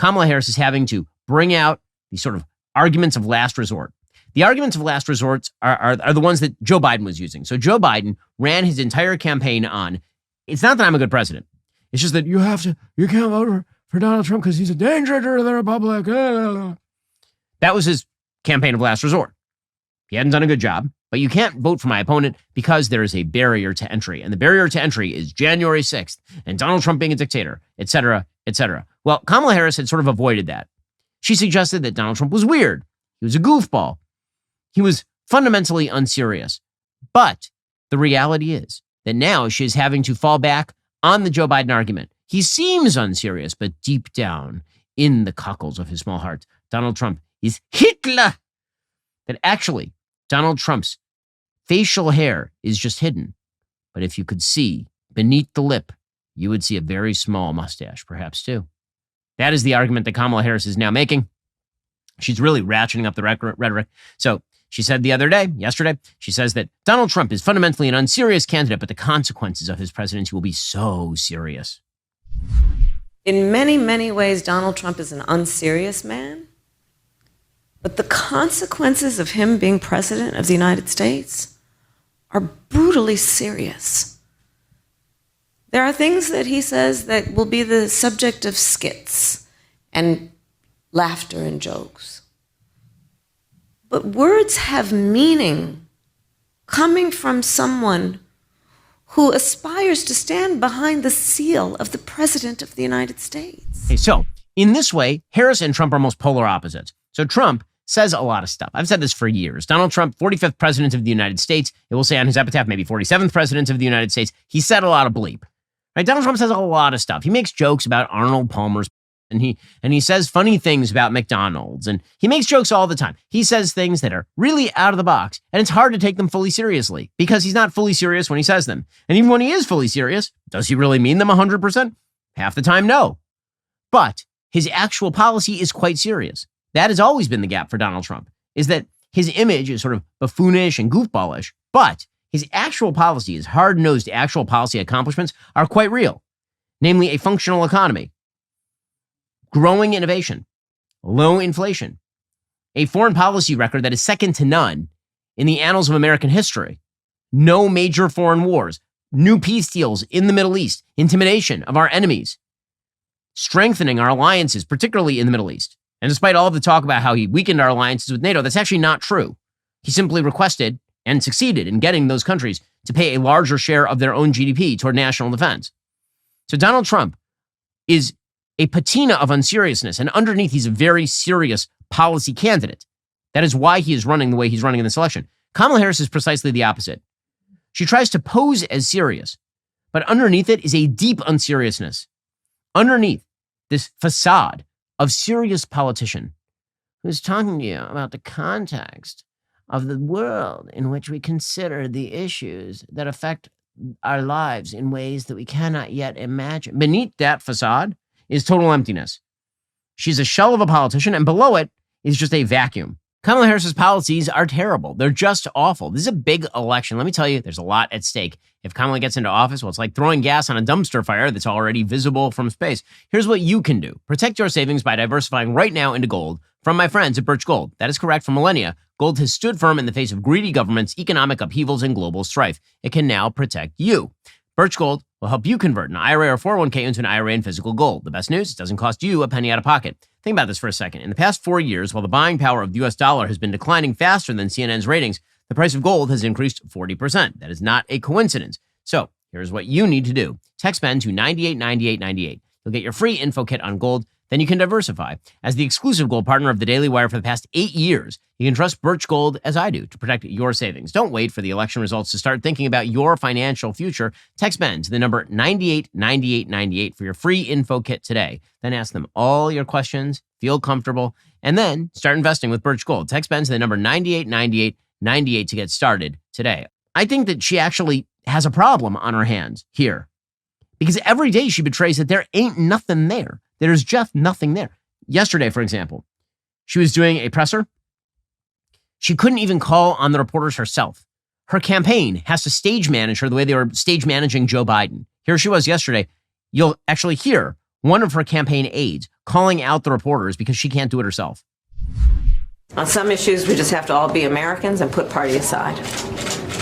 Kamala Harris is having to bring out these sort of arguments of last resort. The arguments of last resort are the ones that Joe Biden was using. So Joe Biden ran his entire campaign on, it's not that I'm a good president. It's just that you can't vote for Donald Trump because he's a danger to the republic. That was his campaign of last resort. He hadn't done a good job, but you can't vote for my opponent because there is a barrier to entry. And the barrier to entry is January 6th and Donald Trump being a dictator, et cetera, et cetera. Well, Kamala Harris had sort of avoided that. She suggested that Donald Trump was weird. He was a goofball. He was fundamentally unserious. But the reality is that now she is having to fall back on the Joe Biden argument. He seems unserious, but deep down in the cockles of his small heart, Donald Trump is Hitler. That actually, Donald Trump's facial hair is just hidden. But if you could see beneath the lip, you would see a very small mustache, perhaps too. That is the argument that Kamala Harris is now making. She's really ratcheting up the rhetoric. So she said yesterday, she says that Donald Trump is fundamentally an unserious candidate, but the consequences of his presidency will be so serious. In many, many ways, Donald Trump is an unserious man. But the consequences of him being president of the United States are brutally serious. There are things that he says that will be the subject of skits and laughter and jokes. But words have meaning coming from someone who aspires to stand behind the seal of the President of the United States. Okay, so in this way, Harris and Trump are almost polar opposites. So Trump says a lot of stuff. I've said this for years. Donald Trump, 45th president of the United States. It will say on his epitaph, maybe 47th president of the United States. He said a lot of bleep. Right? Donald Trump says a lot of stuff. He makes jokes about Arnold Palmer's and he says funny things about McDonald's, and he makes jokes all the time. He says things that are really out of the box, and it's hard to take them fully seriously because he's not fully serious when he says them. And even when he is fully serious, does he really mean them 100%? Half the time, no. But his actual policy is quite serious. That has always been the gap for Donald Trump, is that his image is sort of buffoonish and goofballish, but his actual policy, his hard-nosed actual policy accomplishments are quite real, namely a functional economy, growing innovation, low inflation, a foreign policy record that is second to none in the annals of American history, no major foreign wars, new peace deals in the Middle East, intimidation of our enemies, strengthening our alliances, particularly in the Middle East. And despite all of the talk about how he weakened our alliances with NATO, that's actually not true. He simply requested and succeeded in getting those countries to pay a larger share of their own GDP toward national defense. So Donald Trump is a patina of unseriousness, and underneath, he's a very serious policy candidate. That is why he is running the way he's running in this election. Kamala Harris is precisely the opposite. She tries to pose as serious, but underneath it is a deep unseriousness. Underneath this facade of serious politician who's talking to you about the context of the world in which we consider the issues that affect our lives in ways that we cannot yet imagine. Beneath that facade is total emptiness. She's a shell of a politician, and below it is just a vacuum. Kamala Harris's policies are terrible. They're just awful. This is a big election. Let me tell you, there's a lot at stake. If Kamala gets into office, well, it's like throwing gas on a dumpster fire that's already visible from space. Here's what you can do. Protect your savings by diversifying right now into gold from my friends at Birch Gold. That is correct. For millennia, gold has stood firm in the face of greedy governments, economic upheavals, and global strife. It can now protect you. Birch Gold will help you convert an IRA or 401k into an IRA in physical gold. The best news, it doesn't cost you a penny out of pocket. Think about this for a second. In the past 4 years, while the buying power of the US dollar has been declining faster than CNN's ratings, the price of gold has increased 40%. That is not a coincidence. So here's what you need to do. Text Ben to 989898. You'll get your free info kit on gold. Then you can diversify. As the exclusive gold partner of the Daily Wire for the past 8 years, you can trust Birch Gold as I do to protect your savings. Don't wait for the election results to start thinking about your financial future. Text Ben to the number 989898 for your free info kit today. Then ask them all your questions, feel comfortable, and then start investing with Birch Gold. Text Ben to the number 989898 to get started today. I think that she actually has a problem on her hands here, because every day she betrays that there ain't nothing there. There's just nothing there. Yesterday, for example, she was doing a presser. She couldn't even call on the reporters herself. Her campaign has to stage manage her the way they were stage managing Joe Biden. Here she was yesterday. You'll actually hear one of her campaign aides, calling out the reporters because she can't do it herself. On some issues, we just have to all be Americans and put party aside.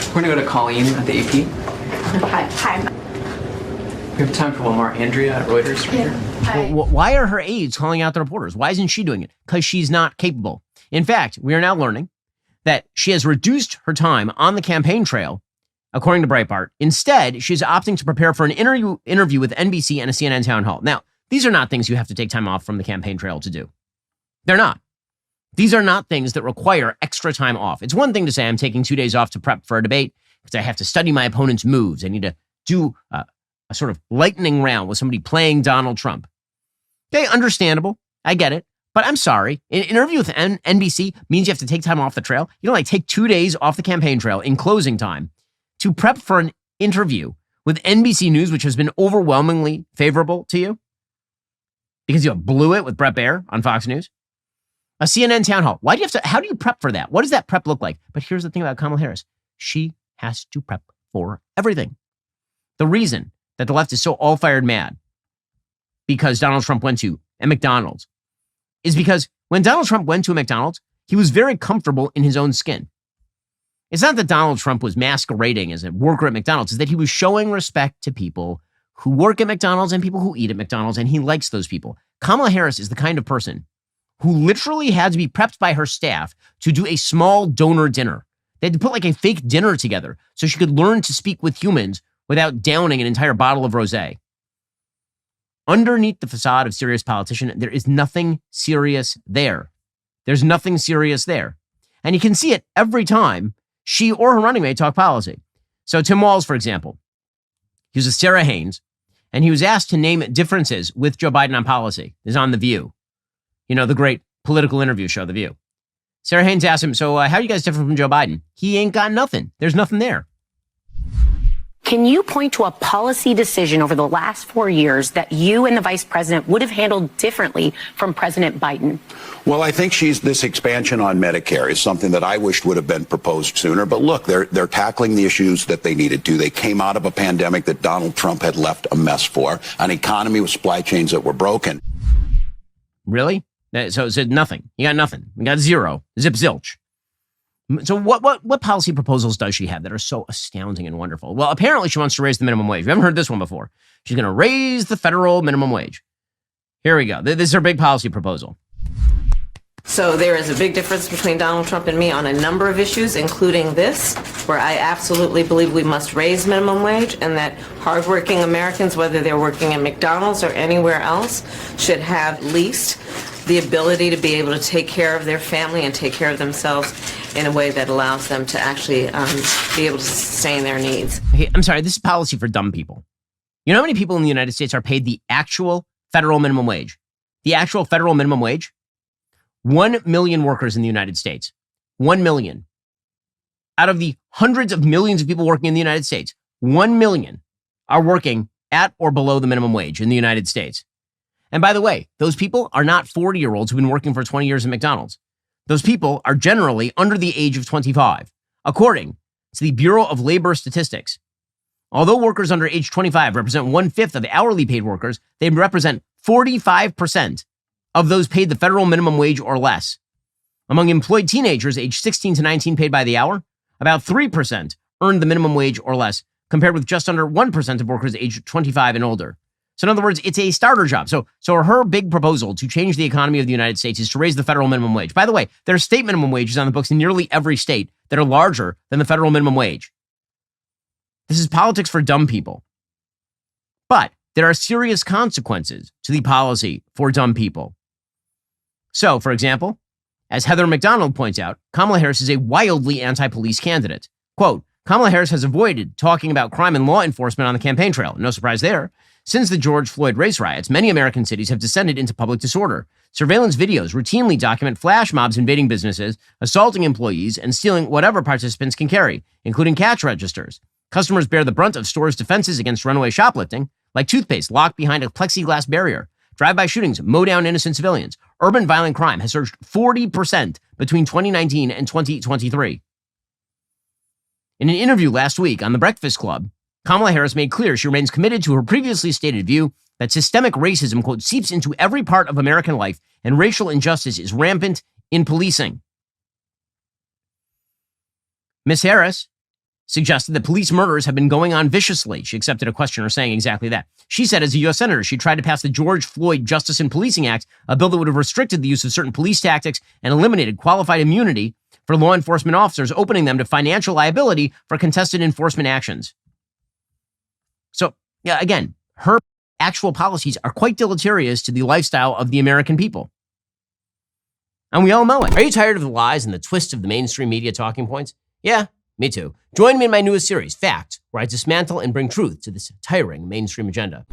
We're going to go to Colleen at the AP. Hi. We have time for one more. Andrea at Reuters. Right here. Hi. Well, why are her aides calling out the reporters? Why isn't she doing it? Because she's not capable. In fact, we are now learning that she has reduced her time on the campaign trail, according to Breitbart. Instead, she's opting to prepare for an interview with NBC and a CNN town hall. Now, these are not things you have to take time off from the campaign trail to do. They're not. These are not things that require extra time off. It's one thing to say I'm taking 2 days off to prep for a debate because I have to study my opponent's moves. I need to do a sort of lightning round with somebody playing Donald Trump. Okay, understandable. I get it. But I'm sorry. An interview with NBC means you have to take time off the trail. You don't take 2 days off the campaign trail in closing time to prep for an interview with NBC News, which has been overwhelmingly favorable to you because you blew it with Bret Baier on Fox News. A CNN town hall. Why do you have to? How do you prep for that? What does that prep look like? But here's the thing about Kamala Harris. She has to prep for everything. The reason that the left is so all-fired mad because Donald Trump went to a McDonald's is because when Donald Trump went to a McDonald's, he was very comfortable in his own skin. It's not that Donald Trump was masquerading as a worker at McDonald's. It's that he was showing respect to people who work at McDonald's and people who eat at McDonald's, and he likes those people. Kamala Harris is the kind of person who literally had to be prepped by her staff to do a small donor dinner. They had to put like a fake dinner together so she could learn to speak with humans without downing an entire bottle of rosé. Underneath the facade of serious politician, there is nothing serious there. There's nothing serious there. And you can see it every time she or her running mate talk policy. So Tim Walz, for example, he was with Sarah Haynes, and he was asked to name differences with Joe Biden on policy. This is on The View. You know, the great political interview show, The View. Sarah Haynes asked him, so how are you guys different from Joe Biden? He ain't got nothing. There's nothing there. Can you point to a policy decision over the last 4 years that you and the vice president would have handled differently from President Biden? Well, I think this expansion on Medicare is something that I wished would have been proposed sooner. But look, they're tackling the issues that they needed to. They came out of a pandemic that Donald Trump had left a mess for, an economy with supply chains that were broken. Really? So it said nothing. You got nothing. You got zero. Zip zilch. So what policy proposals does she have that are so astounding and wonderful? Well, apparently she wants to raise the minimum wage. We haven't heard this one before. She's going to raise the federal minimum wage. Here we go. This is her big policy proposal. So there is a big difference between Donald Trump and me on a number of issues, including this, where I absolutely believe we must raise minimum wage and that hardworking Americans, whether they're working at McDonald's or anywhere else, should have at least the ability to be able to take care of their family and take care of themselves in a way that allows them to actually be able to sustain their needs. Okay, I'm sorry, this is policy for dumb people. You know how many people in the United States are paid the actual federal minimum wage? The actual federal minimum wage? 1 million workers in the United States. 1 million. Out of the hundreds of millions of people working in the United States, 1 million are working at or below the minimum wage in the United States. And by the way, those people are not 40-year-olds who've been working for 20 years at McDonald's. Those people are generally under the age of 25, according to the Bureau of Labor Statistics. Although workers under age 25 represent 1/5 of hourly paid workers, they represent 45% of those paid the federal minimum wage or less. Among employed teenagers aged 16 to 19 paid by the hour, about 3% earned the minimum wage or less, compared with just under 1% of workers aged 25 and older. So in other words, it's a starter job. So her big proposal to change the economy of the United States is to raise the federal minimum wage. By the way, there are state minimum wages on the books in nearly every state that are larger than the federal minimum wage. This is politics for dumb people. But there are serious consequences to the policy for dumb people. So, for example, as Heather McDonald points out, Kamala Harris is a wildly anti-police candidate. Quote, Kamala Harris has avoided talking about crime and law enforcement on the campaign trail. No surprise there. Since the George Floyd race riots, many American cities have descended into public disorder. Surveillance videos routinely document flash mobs invading businesses, assaulting employees, and stealing whatever participants can carry, including cash registers. Customers bear the brunt of stores' defenses against runaway shoplifting, like toothpaste locked behind a plexiglass barrier. Drive-by shootings mow down innocent civilians. Urban violent crime has surged 40% between 2019 and 2023. In an interview last week on The Breakfast Club, Kamala Harris made clear she remains committed to her previously stated view that systemic racism, quote, seeps into every part of American life and racial injustice is rampant in policing. Ms. Harris suggested that police murders have been going on viciously. She accepted a questioner saying exactly that. She said as a U.S. Senator, she tried to pass the George Floyd Justice in Policing Act, a bill that would have restricted the use of certain police tactics and eliminated qualified immunity for law enforcement officers, opening them to financial liability for contested enforcement actions. So, yeah, again, her actual policies are quite deleterious to the lifestyle of the American people. And we all know it. Are you tired of the lies and the twists of the mainstream media talking points? Yeah, me too. Join me in my newest series, Fact, where I dismantle and bring truth to this tiring mainstream agenda.